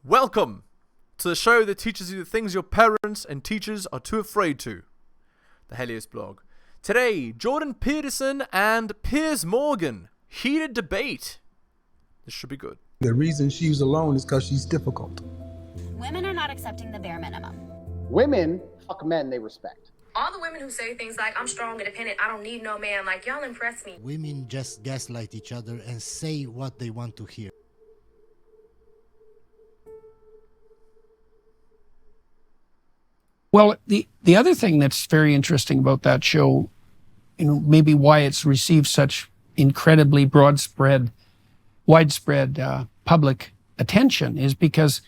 Welcome to the show that teaches you the things your parents and teachers are too afraid to. The Helios blog. Today, Jordan Peterson and Piers Morgan. Heated debate. This should be good. The reason she's alone is because she's difficult. Women are not accepting the bare minimum. Women fuck men they respect. All the women who say things like, I'm strong, independent, I don't need no man, like, y'all impress me. Women just gaslight each other and say what they want to hear. Well, the other thing that's very interesting about that show, maybe why it's received such incredibly widespread public attention is because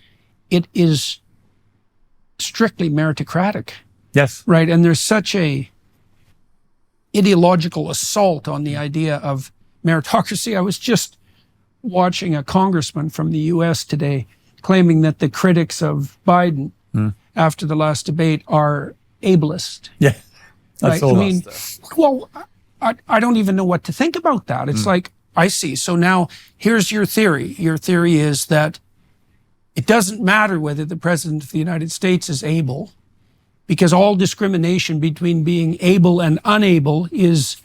it is strictly meritocratic. Yes. Right. And there's such a ideological assault on the idea of meritocracy. I was just watching a congressman from the US today claiming that the critics of Biden after the last debate are ableist. Yeah. Right? I mean, well, I don't even know what to think about that. It's like, I see. So now here's your theory. Your theory is that it doesn't matter whether the president of the United States is able, because all discrimination between being able and unable is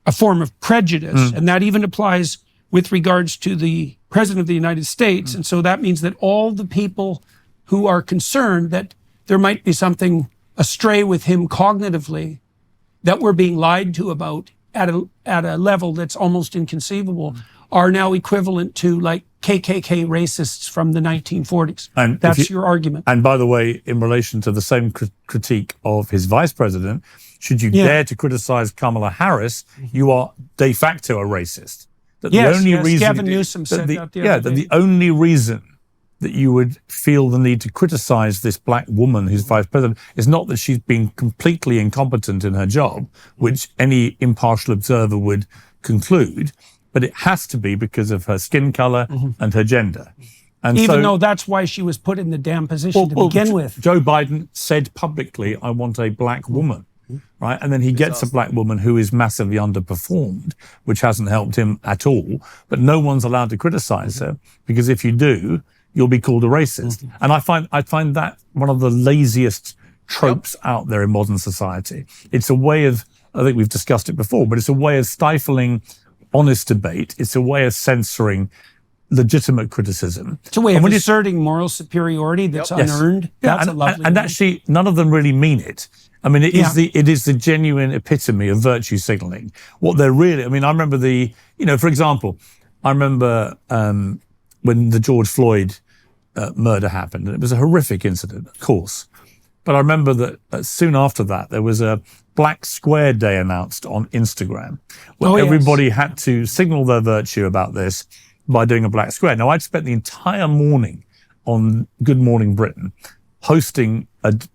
a form of prejudice. And that even applies with regards to the president of the United States. And so that means that all the people who are concerned that there might be something astray with him cognitively, that we're being lied to about at a level that's almost inconceivable, are now equivalent to like KKK racists from the 1940s. And that's your argument. And by the way, in relation to the same critique of his vice president, should you dare to criticize Kamala Harris, you are de facto a racist. That the only reason Gavin Newsom said that the other day. That the only reason that you would feel the need to criticize this black woman who's vice president is not that she's been completely incompetent in her job, which any impartial observer would conclude, but it has to be because of her skin color and her gender. And even though that's why she was put in the damn position to begin with. Joe Biden said publicly, I want a black woman, right? And then he gets a black woman who is massively underperformed, which hasn't helped him at all. But no one's allowed to criticize her, because if you do, you'll be called a racist. And I find that one of the laziest tropes out there in modern society. It's a way of, I think we've discussed it before, but it's a way of stifling honest debate. It's a way of censoring legitimate criticism. It's a way of asserting moral superiority that's unearned. That's a lovely and way. actually, none of them really mean it. I mean, it is the genuine epitome of virtue signaling. What they're really, I mean, I remember for example, I remember when the George Floyd murder happened, and it was a horrific incident, of course. But I remember that soon after that, there was a Black Square Day announced on Instagram, where everybody had to signal their virtue about this by doing a black square. Now, I'd spent the entire morning on Good Morning Britain hosting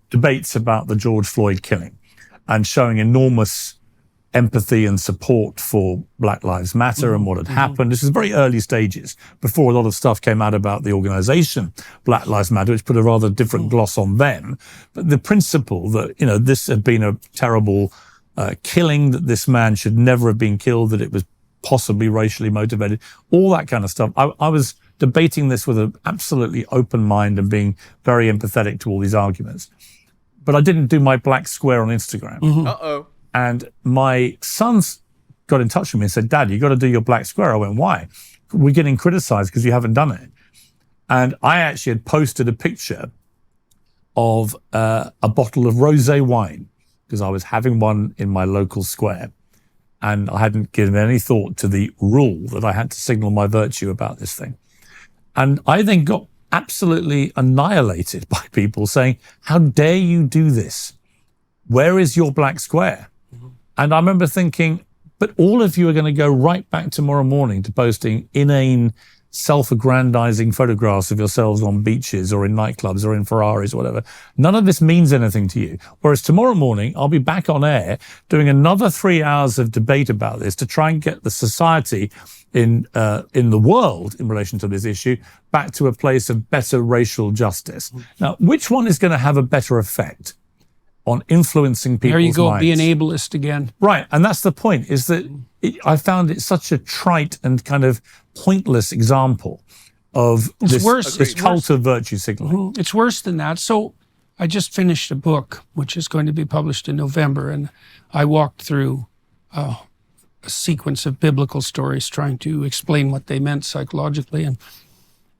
debates about the George Floyd killing and showing enormous empathy and support for Black Lives Matter and what had happened. This was very early stages before a lot of stuff came out about the organization Black Lives Matter, which put a rather different gloss on them. But the principle that, this had been a terrible killing, that this man should never have been killed, that it was possibly racially motivated, all that kind of stuff. I was debating this with an absolutely open mind and being very empathetic to all these arguments. But I didn't do my black square on Instagram. Uh-oh. And my sons got in touch with me and said, Dad, you got to do your black square. I went, why? We're getting criticized because you haven't done it. And I actually had posted a picture of a bottle of rosé wine, because I was having one in my local square. And I hadn't given any thought to the rule that I had to signal my virtue about this thing. And I then got absolutely annihilated by people saying, how dare you do this? Where is your black square? And I remember thinking, but all of you are going to go right back tomorrow morning to posting inane, self-aggrandizing photographs of yourselves on beaches or in nightclubs or in Ferraris or whatever. None of this means anything to you. Whereas tomorrow morning, I'll be back on air doing another 3 hours of debate about this to try and get the society in the world in relation to this issue back to a place of better racial justice. Now, which one is going to have a better effect on influencing people's minds? There you go, be an ableist again. Right, and that's the point, is that I found it such a trite and kind of pointless example of worse. this cult of virtue signaling. It's worse than that. So I just finished a book, which is going to be published in November, and I walked through a sequence of biblical stories trying to explain what they meant psychologically. And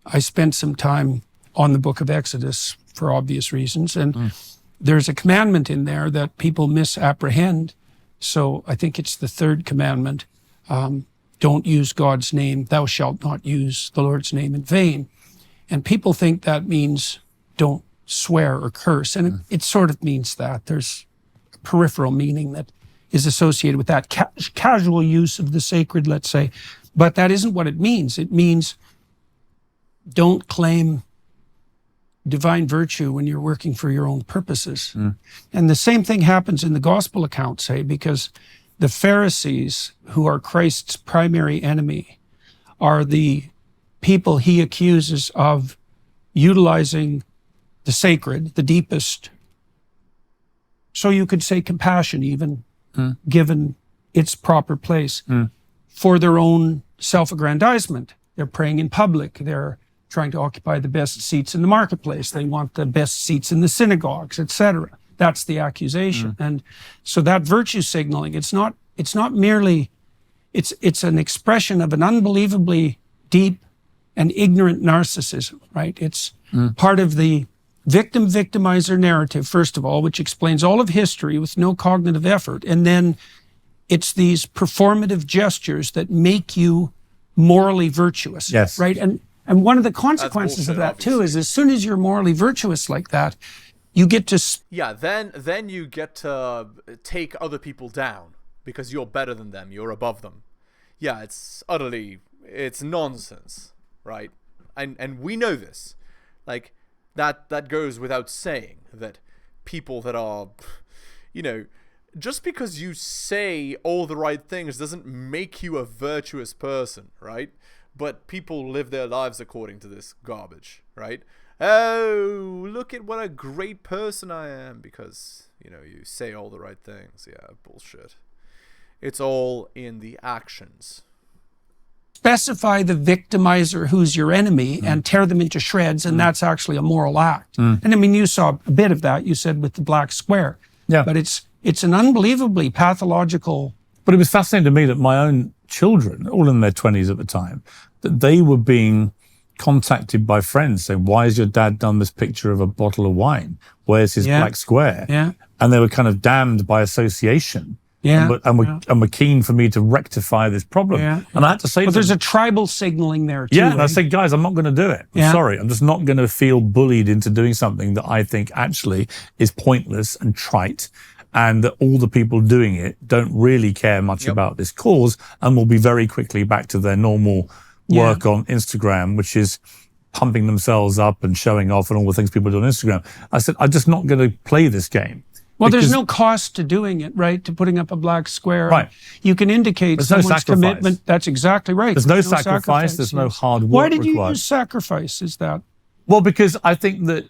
I spent some time on the book of Exodus for obvious reasons. And there's a commandment in there that people misapprehend. So I think it's the third commandment. Don't use God's name. Thou shalt not use the Lord's name in vain. And people think that means don't swear or curse. And it sort of means that. There's a peripheral meaning that is associated with that casual use of the sacred, let's say. But that isn't what it means. It means don't claim divine virtue when you're working for your own purposes. And the same thing happens in the gospel account, say, because the Pharisees, who are Christ's primary enemy, are the people he accuses of utilizing the sacred, the deepest, so you could say compassion even, given its proper place, for their own self-aggrandizement. They're praying in public. They're trying to occupy the best seats in the marketplace. They want the best seats in the synagogues, etc. That's the accusation. And so that virtue signaling, it's not merely, it's an expression of an unbelievably deep and ignorant narcissism, right? It's part of the victim-victimizer narrative, first of all, which explains all of history with no cognitive effort. And then it's these performative gestures that make you morally virtuous, right? And one of the consequences of that, too, is as soon as you're morally virtuous like that, you get to... then you get to take other people down because you're better than them, you're above them. Yeah, it's nonsense, right? And we know this. Like, that goes without saying, that people that are, just because you say all the right things doesn't make you a virtuous person, right? But people live their lives according to this garbage, right? Oh, look at what a great person I am because, you say all the right things. Yeah, bullshit. It's all in the actions. Specify the victimizer who's your enemy and tear them into shreds, and that's actually a moral act. And I mean, you saw a bit of that, you said, with the black square. Yeah. But it's an unbelievably pathological... But it was fascinating to me that my own children, all in their 20s at the time, that they were being contacted by friends saying, why has your dad done this picture of a bottle of wine? Where's his black square? And they were kind of damned by association. And were keen for me to rectify this problem. And I had to say there's a tribal signaling there too. And I said, guys, I'm not going to do it. I'm sorry. I'm just not going to feel bullied into doing something that I think actually is pointless and trite, and that all the people doing it don't really care much about this cause and will be very quickly back to their normal work on Instagram, which is pumping themselves up and showing off and all the things people do on Instagram. I said, I'm just not going to play this game. Well, there's no cost to doing it, right? To putting up a black square. Right. You can indicate someone's commitment. That's exactly right. There's no sacrifice. There's no hard work Why did you required. use sacrifice? Is that? Well, because I think that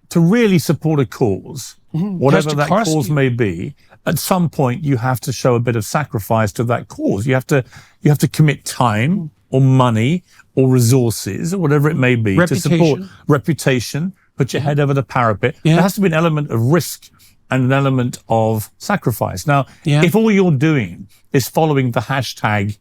to really support a cause, whatever that cause may be, at some point you have to show a bit of sacrifice to that cause. You have to commit time or money or resources or whatever it may be to support reputation. Put your head over the parapet. There has to be an element of risk and an element of sacrifice. Now, if all you're doing is following the hashtag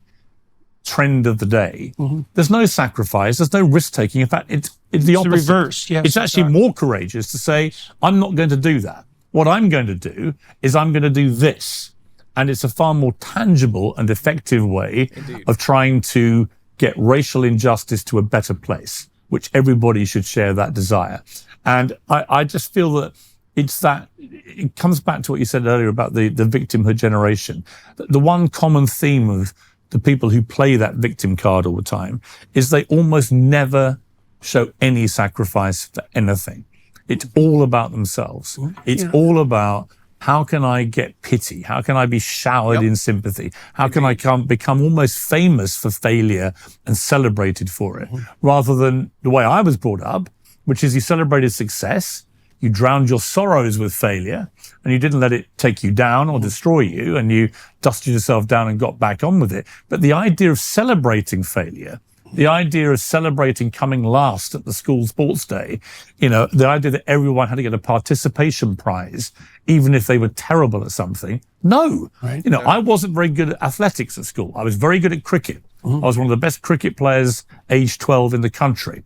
trend of the day, there's no sacrifice, there's no risk-taking. In fact, it's the opposite. The reverse, it's actually more courageous to say, I'm not going to do that. What I'm going to do is I'm going to do this. And it's a far more tangible and effective way of trying to get racial injustice to a better place, which everybody should share that desire. And I just feel that it comes back to what you said earlier about the victimhood generation. The one common theme of the people who play that victim card all the time is they almost never show any sacrifice for anything. It's all about themselves. It's all about, how can I get pity? How can I be showered in sympathy? How can I become almost famous for failure and celebrated for it? Rather than the way I was brought up, which is you celebrated success, you drowned your sorrows with failure, and you didn't let it take you down or destroy you, and you dusted yourself down and got back on with it. But the idea of celebrating failure The idea of celebrating coming last at the school sports day, the idea that everyone had to get a participation prize, even if they were terrible at something. No, Right. I wasn't very good at athletics at school. I was very good at cricket. I was one of the best cricket players aged 12 in the country.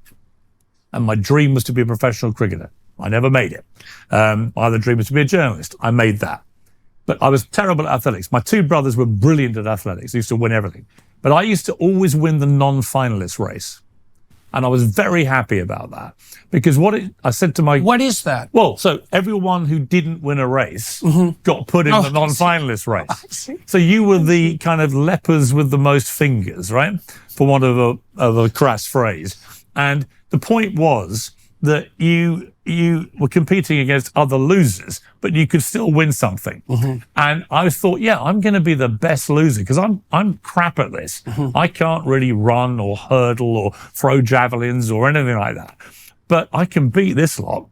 And my dream was to be a professional cricketer. I never made it. My other dream was to be a journalist. I made that. But I was terrible at athletics. My two brothers were brilliant at athletics. They used to win everything. But I used to always win the non-finalist race. And I was very happy about that. Because I said to my... What is that? Well, so everyone who didn't win a race got put in the non-finalist race. So you were the kind of lepers with the most fingers, right? For want of a crass phrase. And the point was that you were competing against other losers, but you could still win something. And I thought, I'm going to be the best loser because I'm crap at this. I can't really run or hurdle or throw javelins or anything like that. But I can beat this lot.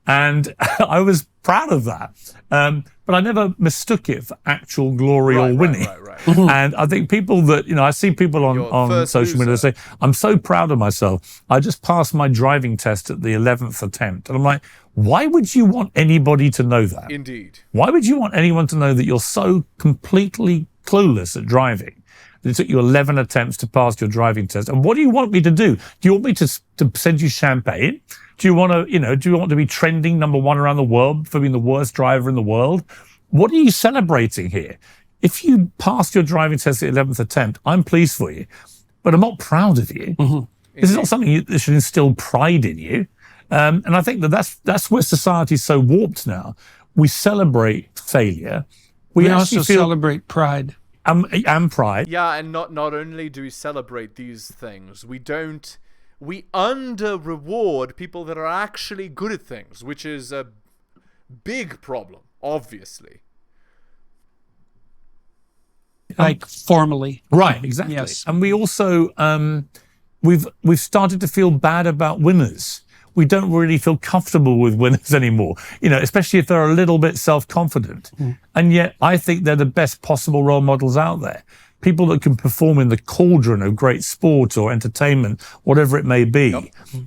And I was proud of that. But I never mistook it for actual glory or winning. Right. And I think people that, I see people on social media say, I'm so proud of myself. I just passed my driving test at the 11th attempt. And I'm like, why would you want anybody to know that? Indeed. Why would you want anyone to know that you're so completely clueless at driving? It took you 11 attempts to pass your driving test. And what do you want me to do? Do you want me to send you champagne? Do you want to be trending #1 around the world for being the worst driver in the world? What are you celebrating here? If you passed your driving test at the 11th attempt, I'm pleased for you, but I'm not proud of you. This is not something that should instill pride in you. And I think that's where society's so warped now. We celebrate failure. We also celebrate pride. And pride. Yeah, and not only do we celebrate these things, we under-reward people that are actually good at things, which is a big problem, obviously. Like formally. Right, exactly. Yes. And we also, we've started to feel bad about winners. We don't really feel comfortable with winners anymore, especially if they're a little bit self-confident. And yet I think they're the best possible role models out there. People that can perform in the cauldron of great sport or entertainment, whatever it may be.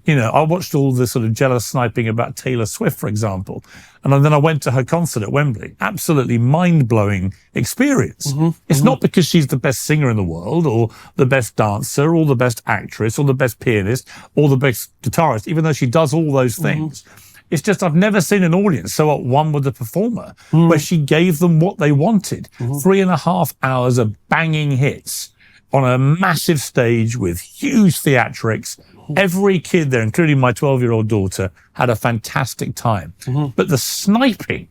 I watched all the sort of jealous sniping about Taylor Swift, for example. And then I went to her concert at Wembley. Absolutely mind-blowing experience. It's not because she's the best singer in the world or the best dancer or the best actress or the best pianist or the best guitarist, even though she does all those things. It's just I've never seen an audience so at one with the performer where she gave them what they wanted. 3.5 hours of banging hits on a massive stage with huge theatrics. Every kid there, including my 12-year-old daughter, had a fantastic time. But the sniping,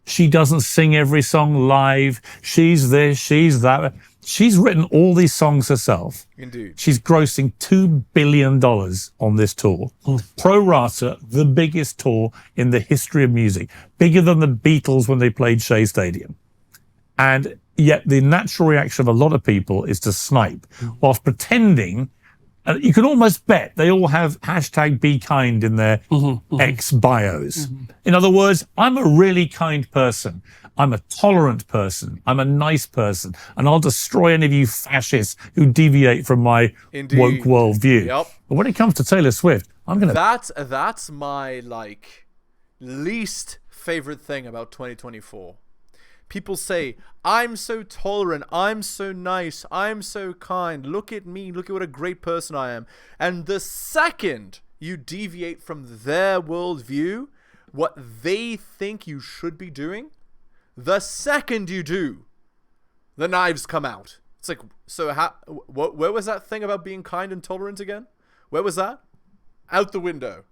she doesn't sing every song live. She's this, she's that. She's written all these songs herself. Indeed. She's grossing $2 billion on this tour. Pro rata, the biggest tour in the history of music. Bigger than the Beatles when they played Shea Stadium. And yet the natural reaction of a lot of people is to snipe, whilst pretending, you can almost bet they all have #BeKind in their ex bios. In other words, I'm a really kind person. I'm a tolerant person. I'm a nice person. And I'll destroy any of you fascists who deviate from my woke worldview. Yep. But when it comes to Taylor Swift, I'm going to... That's my, least favorite thing about 2024. People say, I'm so tolerant, I'm so nice, I'm so kind, look at me, look at what a great person I am. And the second you deviate from their worldview, what they think you should be doing, the second you do, the knives come out. It's like, so where was that thing about being kind and tolerant again? Where was that? Out the window.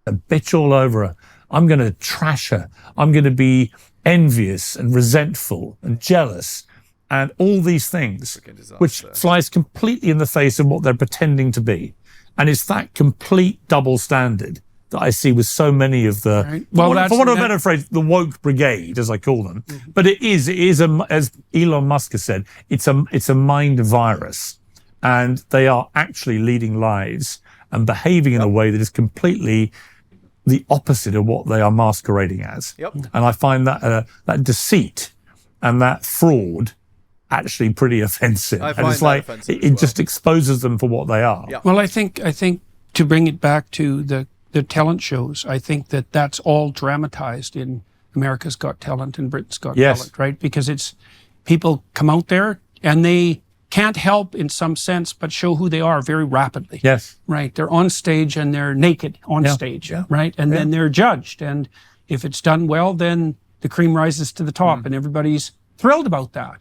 A bitch all over her. I'm going to trash her. I'm going to be envious and resentful and jealous and all these things, which flies completely in the face of what they're pretending to be. And it's that complete double standard that I see with so many of the, right. Well, for want of a better phrase, the woke brigade, as I call them. But it is as Elon Musk has said, it's a mind virus, and they are actually leading lives and behaving in a way that is completely the opposite of what they are masquerading as. And I find that that deceit and that fraud actually pretty offensive. I And find it's that like, offensive it as well. just exposes them for what they are. Yeah. Well, I think to bring it back to the talent shows, I think that's all dramatized in America's Got Talent and Britain's Got Yes. Talent, right? Because it's people come out there and they can't help in some sense but show who they are very rapidly. Yes. Right. They're on stage and they're naked on Yeah. stage, Yeah. right? And then they're judged. And if it's done well, then the cream rises to the top and everybody's thrilled about that.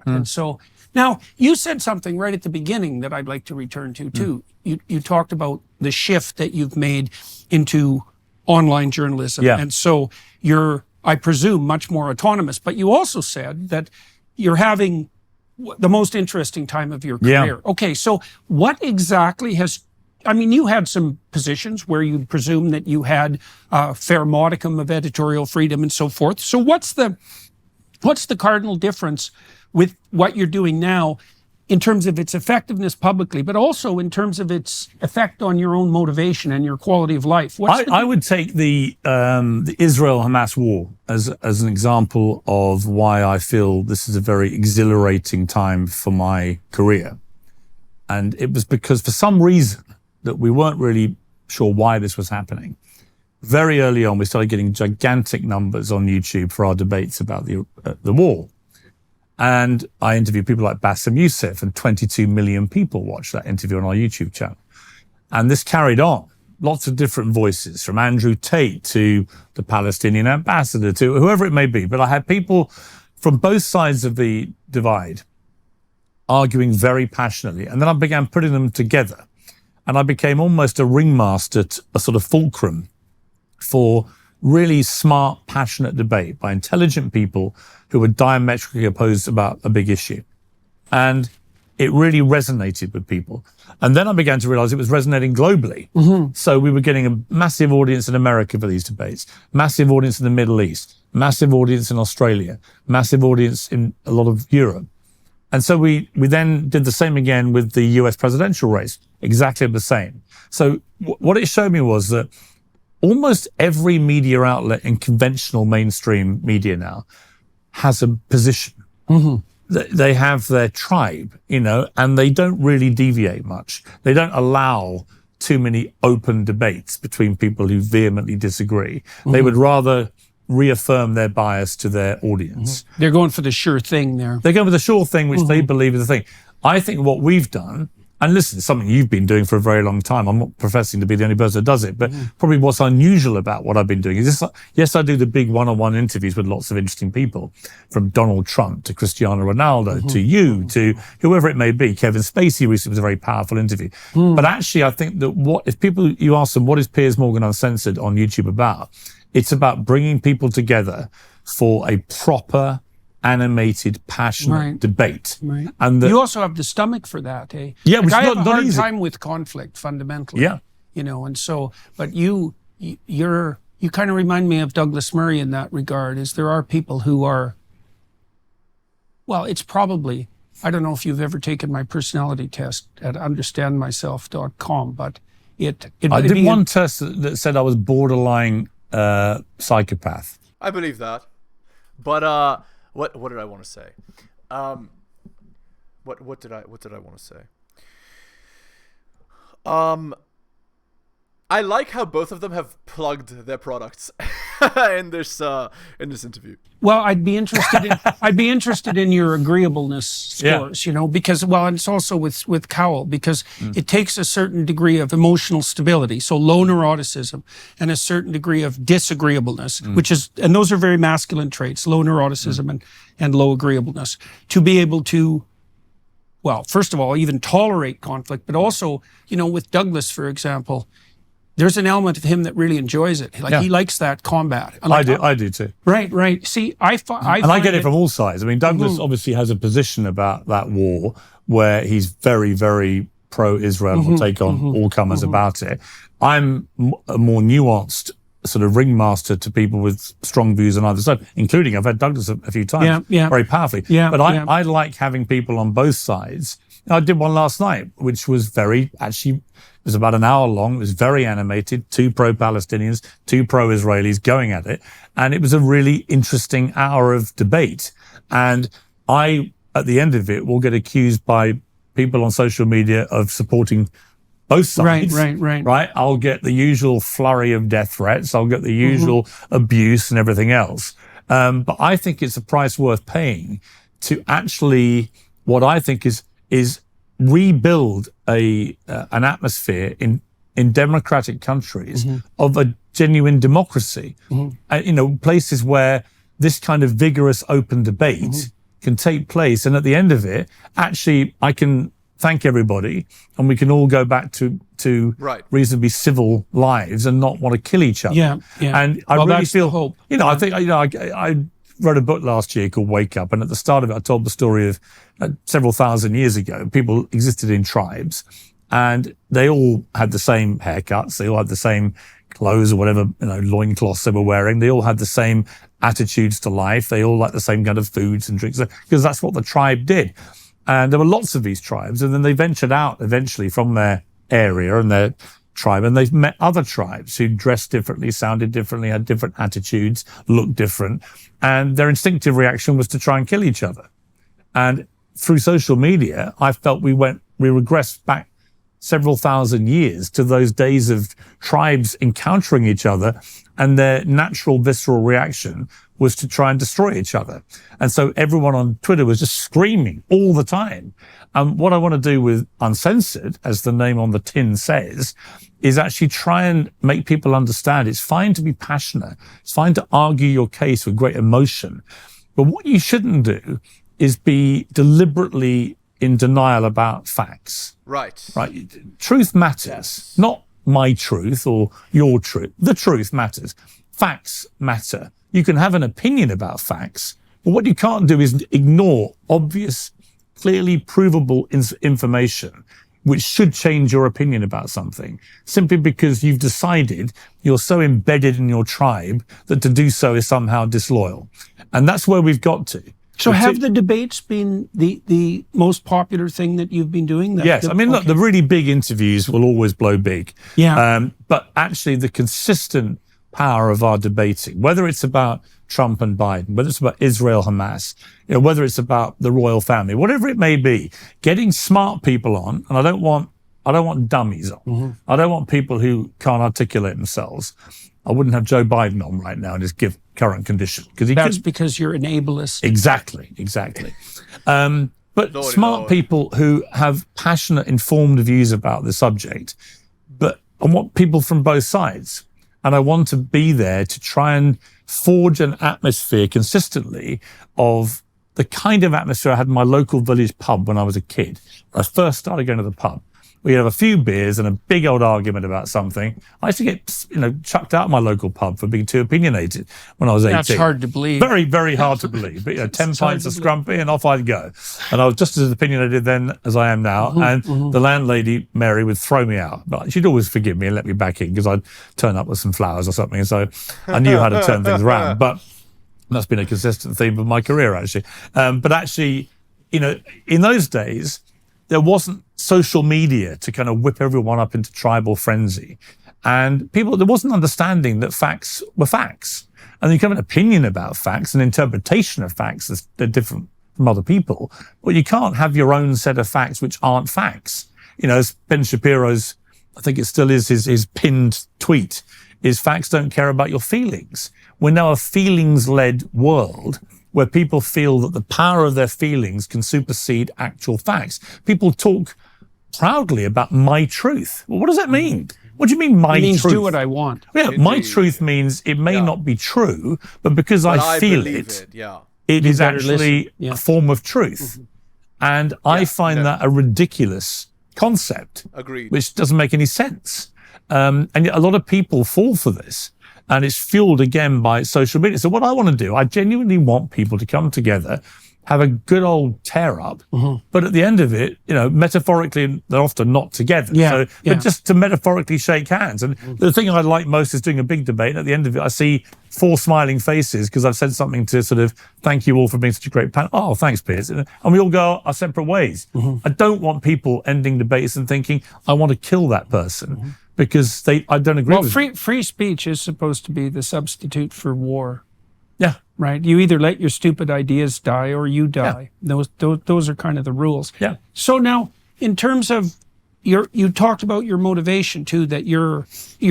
And so now you said something right at the beginning that I'd like to return to too. You talked about the shift that you've made into online journalism. Yeah. And so you're, I presume, much more autonomous. But you also said that you're having the most interesting time of your Yeah. career. Okay, so what exactly has, I mean, you had some positions where you presume that you had a fair modicum of editorial freedom and so forth. So what's the cardinal difference with what you're doing now in terms of its effectiveness publicly, but also in terms of its effect on your own motivation and your quality of life? I would take the Israel-Hamas war as an example of why I feel this is a very exhilarating time for my career. And it was because for some reason that we weren't really sure why this was happening. Very early on, we started getting gigantic numbers on YouTube for our debates about the war. And I interviewed people like Bassem Youssef, and 22 million people watched that interview on our YouTube channel. And this carried on. Lots of different voices, from Andrew Tate to the Palestinian ambassador to whoever it may be. But I had people from both sides of the divide arguing very passionately. And then I began putting them together. And I became almost a ringmaster, a sort of fulcrum for really smart, passionate debate by intelligent people who were diametrically opposed about a big issue. And it really resonated with people. And then I began to realize it was resonating globally. So we were getting a massive audience in America for these debates, massive audience in the Middle East, massive audience in Australia, massive audience in a lot of Europe. And so we then did the same again with the US presidential race, exactly the same. So what it showed me was that almost every media outlet in conventional mainstream media now has a position. They have their tribe, and they don't really deviate much. They don't allow too many open debates between people who vehemently disagree. They would rather reaffirm their bias to their audience. They're going for the sure thing there. They go with the sure thing, which they believe is the thing. I think what we've done, and listen, it's something you've been doing for a very long time. I'm not professing to be the only person that does it, but probably what's unusual about what I've been doing is this. Yes, I do the big one-on-one interviews with lots of interesting people, from Donald Trump to Cristiano Ronaldo to you to whoever it may be. Kevin Spacey recently was a very powerful interview. But actually, I think that if people, you ask them, what is Piers Morgan Uncensored on YouTube about? It's about bringing people together for a proper, animated, passionate debate. Right. And you also have the stomach for that, eh? Yeah, which I is have a not hard easy. time with conflict fundamentally. Yeah. And so, but you kind of remind me of Douglas Murray in that regard, is there are people who are, well, it's probably, I don't know if you've ever taken my personality test at understandmyself.com, but I did one test that said I was borderline psychopath. I believe that. But what did I want to say? What did I want to say? I like how both of them have plugged their products in this interview. Well, I'd be interested in your agreeableness scores, because, well, and it's also with Cowell, because it takes a certain degree of emotional stability, so low neuroticism, and a certain degree of disagreeableness, and those are very masculine traits, low neuroticism and low agreeableness, to be able to, well, first of all, even tolerate conflict, but also, with Douglas, for example, there's an element of him that really enjoys it. He likes that combat. I do too. Right. See, I get it from all sides. I mean, Douglas obviously has a position about that war where he's very, very pro-Israel, will take on all comers about it. I'm a more nuanced sort of ringmaster to people with strong views on either side, including I've had Douglas a few times, very powerfully. But I like having people on both sides. I did one last night, which was it was about an hour long. It was very animated, 2 pro-Palestinians, 2 pro-Israelis going at it. And it was a really interesting hour of debate. And I at the end of it will get accused by people on social media of supporting both sides. Right. I'll get the usual flurry of death threats. I'll get the usual abuse and everything else. But I think it's a price worth paying to actually, what I think is rebuild an atmosphere in democratic countries of a genuine democracy. Places where this kind of vigorous open debate can take place. And at the end of it, actually, I can thank everybody and we can all go back to reasonably civil lives and not want to kill each other. Yeah. And I really feel hope. I think, I wrote a book last year called Wake Up. And at the start of it, I told the story of several thousand years ago, people existed in tribes and they all had the same haircuts. They all had the same clothes or whatever, loincloths they were wearing. They all had the same attitudes to life. They all liked the same kind of foods and drinks because that's what the tribe did. And there were lots of these tribes. And then they ventured out eventually from their area and their tribe. And they've met other tribes who dressed differently, sounded differently, had different attitudes, looked different. And their instinctive reaction was to try and kill each other. And through social media, I felt we regressed back several thousand years to those days of tribes encountering each other, and their natural visceral reaction was to try and destroy each other. And so everyone on Twitter was just screaming all the time. And what I want to do with Uncensored, as the name on the tin says, is actually try and make people understand it's fine to be passionate. It's fine to argue your case with great emotion. But what you shouldn't do is be deliberately in denial about facts. Right. Truth matters, not my truth or your truth. The truth matters. Facts matter. You can have an opinion about facts, but what you can't do is ignore obvious, clearly provable information which should change your opinion about something, simply because you've decided you're so embedded in your tribe that to do so is somehow disloyal. And that's where we've got to. So have the debates been the most popular thing that you've been doing? Yes. Look, the really big interviews will always blow big. Yeah. But actually the consistent power of our debating, whether it's about Trump and Biden, whether it's about Israel, Hamas, whether it's about the royal family, whatever it may be, getting smart people on, and I don't want dummies on. I don't want people who can't articulate themselves. I wouldn't have Joe Biden on right now in his current condition. Because you're an ableist. Exactly. But Lord, smart people who have passionate, informed views about the subject. But I want people from both sides. And I want to be there to try and forge an atmosphere consistently of the kind of atmosphere I had in my local village pub when I was a kid. When I first started going to the pub, we'd have a few beers and a big old argument about something. I used to get, chucked out of my local pub for being too opinionated when I was 18. That's hard to believe. Very, very hard to believe. But 10 pints of scrumpy and off I'd go. And I was just as opinionated then as I am now. The landlady, Mary, would throw me out. But she'd always forgive me and let me back in because I'd turn up with some flowers or something. And so I knew how to turn things around. But that's been a consistent theme of my career, actually. But actually, in those days, there wasn't social media to kind of whip everyone up into tribal frenzy. And there wasn't understanding that facts were facts. And you can have an opinion about facts, an interpretation of facts that's different from other people, but you can't have your own set of facts which aren't facts. As Ben Shapiro's, I think it still is, his pinned tweet, is facts don't care about your feelings. We're now a feelings-led world where people feel that the power of their feelings can supersede actual facts. People talk proudly about my truth. Well, what does that mean? What do you mean my truth? It means do what I want. Yeah, indeed. My truth means it may not be true, but because I feel it, it is actually a form of truth. And I find that a ridiculous concept. Agreed. Which doesn't make any sense. And yet a lot of people fall for this. And it's fueled again by social media. So what I want to do, I genuinely want people to come together, have a good old tear up, but at the end of it, metaphorically, they're often not together. But just to metaphorically shake hands. And the thing I like most is doing a big debate. And at the end of it, I see 4 smiling faces because I've said something to sort of thank you all for being such a great panel. Oh, thanks, Piers. And we all go our separate ways. I don't want people ending debates and thinking, I want to kill that person. Because I don't agree with free speech is supposed to be the substitute for war. Yeah. right? You either let your stupid ideas die or you die. Those are kind of the rules. Yeah. So now, in terms of you talked about your motivation too, that you're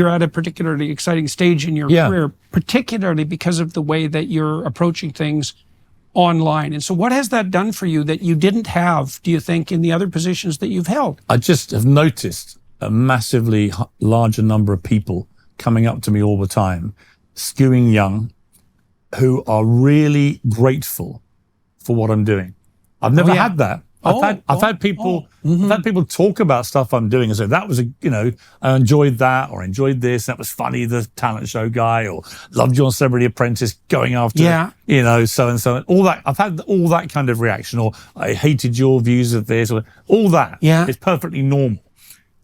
at a particularly exciting stage in your career, particularly because of the way that you're approaching things online. And so what has that done for you that you didn't have, do you think, in the other positions that you've held? I just have noticed a massively larger number of people coming up to me all the time, skewing young, who are really grateful for what I'm doing. I've never had that. I've had people talk about stuff I'm doing and say, that was I enjoyed that, or enjoyed this, that was funny, the talent show guy, or loved your Celebrity Apprentice going after, so and so. All that, I've had all that kind of reaction, or I hated your views of this, or all that. It's perfectly normal.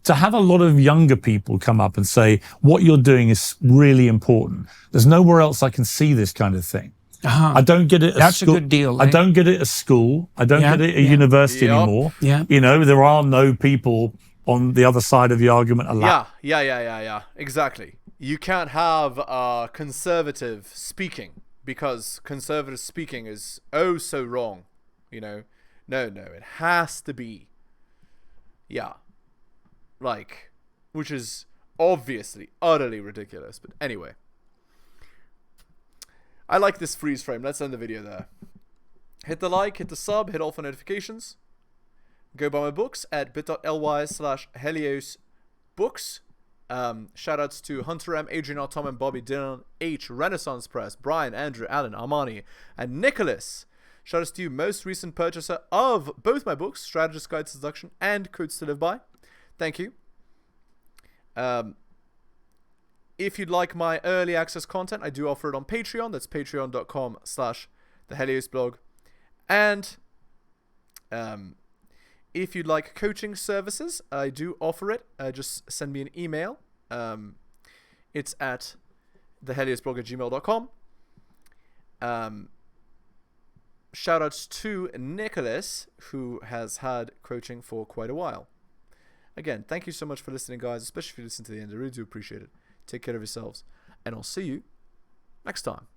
To have a lot of younger people come up and say, what you're doing is really important. There's nowhere else I can see this kind of thing. I don't get it at That's school. a good deal. I don't get it at school. I don't get it at university anymore. There are no people on the other side of the argument allowed. Yeah. Exactly. You can't have conservative speaking, because conservative speaking is so wrong. No, it has to be. Which is obviously utterly ridiculous. But anyway. I like this freeze frame. Let's end the video there. Hit the like, hit the sub, hit all for notifications. Go buy my books at bit.ly/heliosbooks. Shoutouts to Hunter M, Adrian R, Tom and Bobby, Dylan H, Renaissance Press, Brian, Andrew, Alan, Armani, and Nicholas. Shoutouts to you, most recent purchaser of both my books, Strategist Guide to Seduction and Codes to Live By. Thank you. If you'd like my early access content, I do offer it on Patreon. That's patreon.com/theheliosblog. And if you'd like coaching services, I do offer it. Just send me an email. It's at theheliosblog@gmail.com. Shoutouts to Nicholas, who has had coaching for quite a while. Again, thank you so much for listening, guys, especially if you listen to the end. I really do appreciate it. Take care of yourselves, and I'll see you next time.